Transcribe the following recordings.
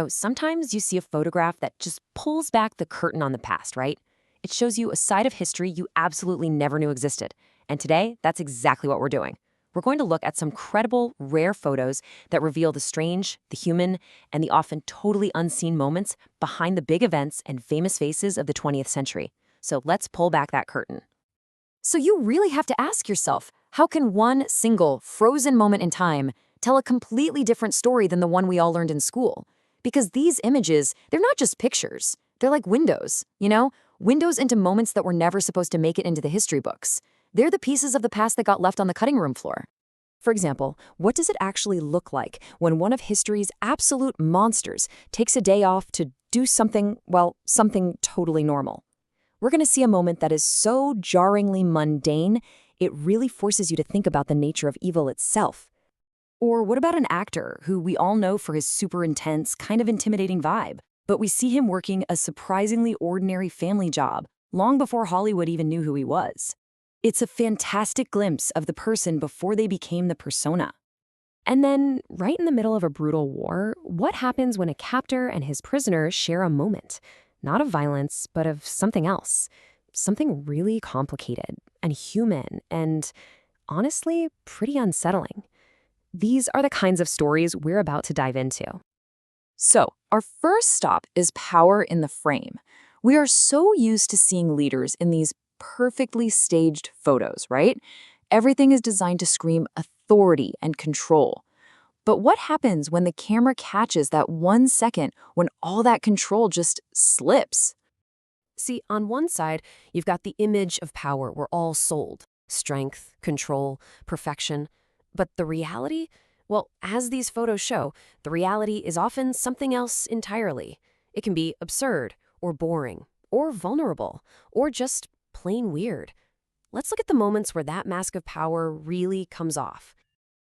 Sometimes you see a photograph that just pulls back the curtain on the past, right? It shows you a side of history you absolutely never knew existed. And today, that's exactly what we're doing. We're going to look at some credible, rare photos that reveal the strange, the human, and the often totally unseen moments behind the big events and famous faces of the 20th century. So let's pull back that curtain. So you really have to ask yourself, how can one single, frozen moment in time tell a completely different story than the one we all learned in school? Because these images, they're not just pictures. They're like windows, Windows into moments that were never supposed to make it into the history books. They're the pieces of the past that got left on the cutting room floor. For example, what does it actually look like when one of history's absolute monsters takes a day off to do something, well, something totally normal? We're going to see a moment that is so jarringly mundane, it really forces you to think about the nature of evil itself. Or what about an actor who we all know for his super intense, kind of intimidating vibe, but we see him working a surprisingly ordinary family job long before Hollywood even knew who he was? It's a fantastic glimpse of the person before they became the persona. And then, right in the middle of a brutal war, what happens when a captor and his prisoner share a moment? Not of violence, but of something else. Something really complicated and human and, honestly, pretty unsettling. These are the kinds of stories we're about to dive into. So, our first stop is power in the frame. We are so used to seeing leaders in these perfectly staged photos, right? Everything is designed to scream authority and control. But what happens when the camera catches that 1 second when all that control just slips? See, on one side, you've got the image of power we're all sold. Strength, control, perfection. But the reality? Well, as these photos show, the reality is often something else entirely. It can be absurd, or boring, or vulnerable, or just plain weird. Let's look at the moments where that mask of power really comes off.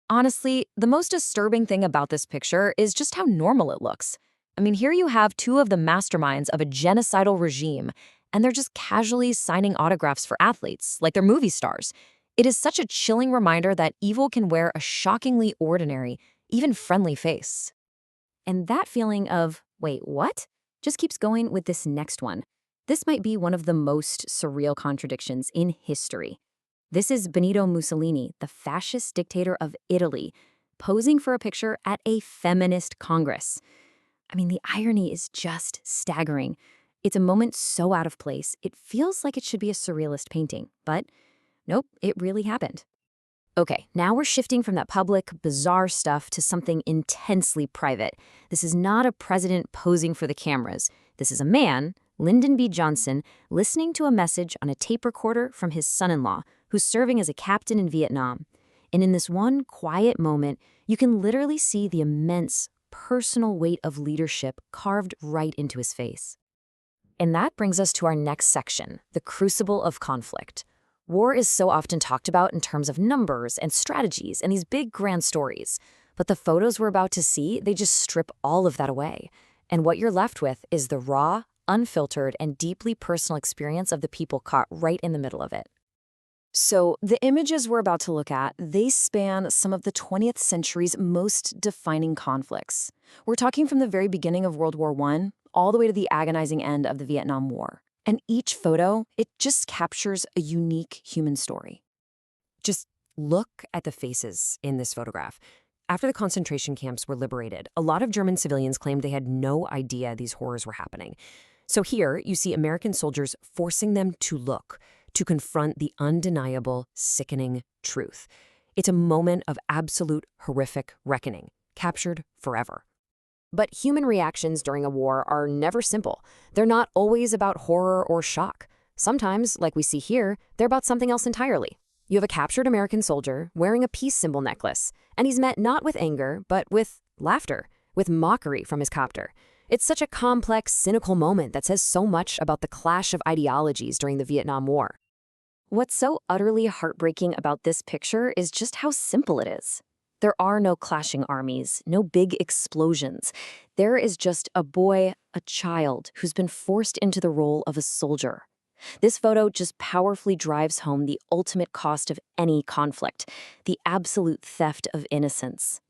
Honestly, the most disturbing thing about this picture is just how normal it looks. I mean, here you have two of the masterminds of a genocidal regime, and they're just casually signing autographs for athletes, like they're movie stars. It is such a chilling reminder that evil can wear a shockingly ordinary, even friendly face. And that feeling of, wait, what? Just keeps going with this next one. This might be one of the most surreal contradictions in history. This is Benito Mussolini, the fascist dictator of Italy, posing for a picture at a feminist congress. I mean, the irony is just staggering. It's a moment so out of place, it feels like it should be a surrealist painting, but nope, it really happened. Okay, now we're shifting from that public, bizarre stuff to something intensely private. This is not a president posing for the cameras. This is a man, Lyndon B. Johnson, listening to a message on a tape recorder from his son-in-law, who's serving as a captain in Vietnam. And in this one quiet moment, you can literally see the immense, personal weight of leadership carved right into his face. And that brings us to our next section, the crucible of conflict. War is so often talked about in terms of numbers and strategies and these big grand stories. But the photos we're about to see, they just strip all of that away. And what you're left with is the raw, unfiltered, and deeply personal experience of the people caught right in the middle of it. So the images we're about to look at, they span some of the 20th century's most defining conflicts. We're talking from the very beginning of World War I all the way to the agonizing end of the Vietnam War. And each photo, it just captures a unique human story. Just look at the faces in this photograph. After the concentration camps were liberated, a lot of German civilians claimed they had no idea these horrors were happening. So here, you see American soldiers forcing them to look, to confront the undeniable, sickening truth. It's a moment of absolute horrific reckoning, captured forever. But human reactions during a war are never simple. They're not always about horror or shock. Sometimes, like we see here, they're about something else entirely. You have a captured American soldier wearing a peace symbol necklace, and he's met not with anger, but with laughter, with mockery from his captor. It's such a complex, cynical moment that says so much about the clash of ideologies during the Vietnam War. What's so utterly heartbreaking about this picture is just how simple it is. There are no clashing armies, no big explosions. There is just a boy, a child, who's been forced into the role of a soldier. This photo just powerfully drives home the ultimate cost of any conflict, the absolute theft of innocence.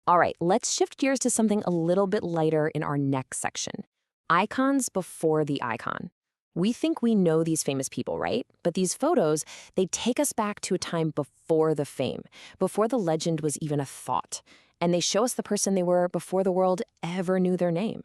All right, let's shift gears to something a little bit lighter in our next section. Icons before the icon. We think we know these famous people, right? But these photos, they take us back to a time before the fame, before the legend was even a thought. And they show us the person they were before the world ever knew their name.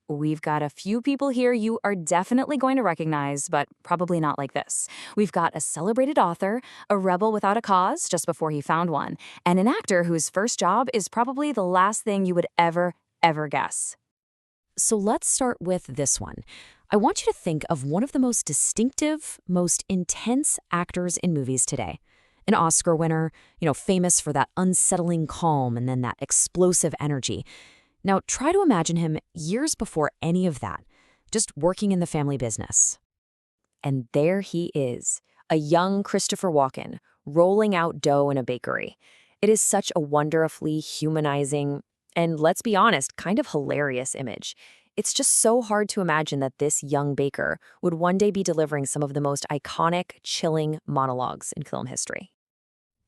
We've got a few people here you are definitely going to recognize, but probably not like this. We've got a celebrated author, a rebel without a cause just before he found one, and an actor whose first job is probably the last thing you would ever guess. So let's start with this one. I want you to think of one of the most distinctive, most intense actors in movies today. An Oscar winner, famous for that unsettling calm and then that explosive energy. Now, try to imagine him years before any of that, just working in the family business. And there he is, a young Christopher Walken, rolling out dough in a bakery. It is such a wonderfully humanizing, and let's be honest, kind of hilarious image. It's just so hard to imagine that this young baker would one day be delivering some of the most iconic, chilling monologues in film history.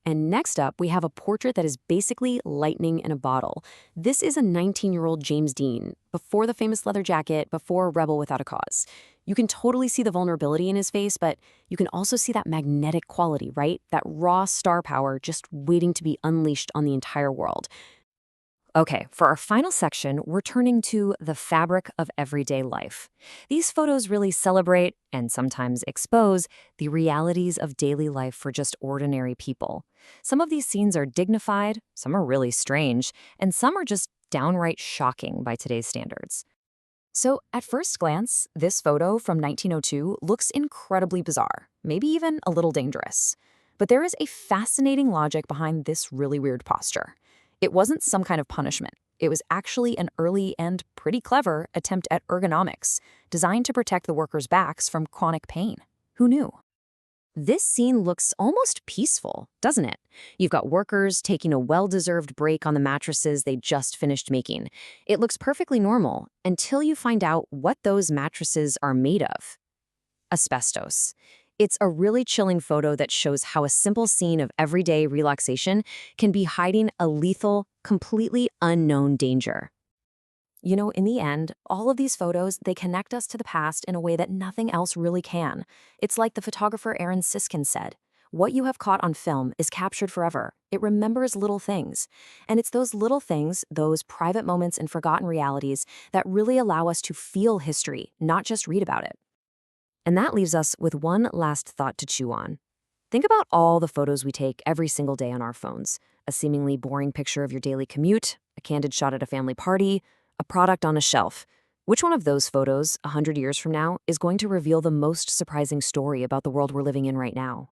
And next up, we have a portrait that is basically lightning in a bottle. This is a 19-year-old James Dean, before the famous leather jacket, before Rebel Without a Cause. You can totally see the vulnerability in his face, but you can also see that magnetic quality, right? That raw star power just waiting to be unleashed on the entire world. Okay, for our final section, we're turning to the fabric of everyday life. These photos really celebrate, and sometimes expose, the realities of daily life for just ordinary people. Some of these scenes are dignified, some are really strange, and some are just downright shocking by today's standards. So, at first glance, this photo from 1902 looks incredibly bizarre, maybe even a little dangerous. But there is a fascinating logic behind this really weird posture. It wasn't some kind of punishment. It was actually an early and pretty clever attempt at ergonomics, designed to protect the workers' backs from chronic pain. Who knew? This scene looks almost peaceful, doesn't it? You've got workers taking a well-deserved break on the mattresses they just finished making. It looks perfectly normal until you find out what those mattresses are made of. Asbestos. It's a really chilling photo that shows how a simple scene of everyday relaxation can be hiding a lethal, completely unknown danger. In the end, all of these photos, they connect us to the past in a way that nothing else really can. It's like the photographer Aaron Siskin said, "What you have caught on film is captured forever. It remembers little things." And it's those little things, those private moments and forgotten realities, that really allow us to feel history, not just read about it. And that leaves us with one last thought to chew on. Think about all the photos we take every single day on our phones. A seemingly boring picture of your daily commute, a candid shot at a family party, a product on a shelf. Which one of those photos, 100 years from now, is going to reveal the most surprising story about the world we're living in right now?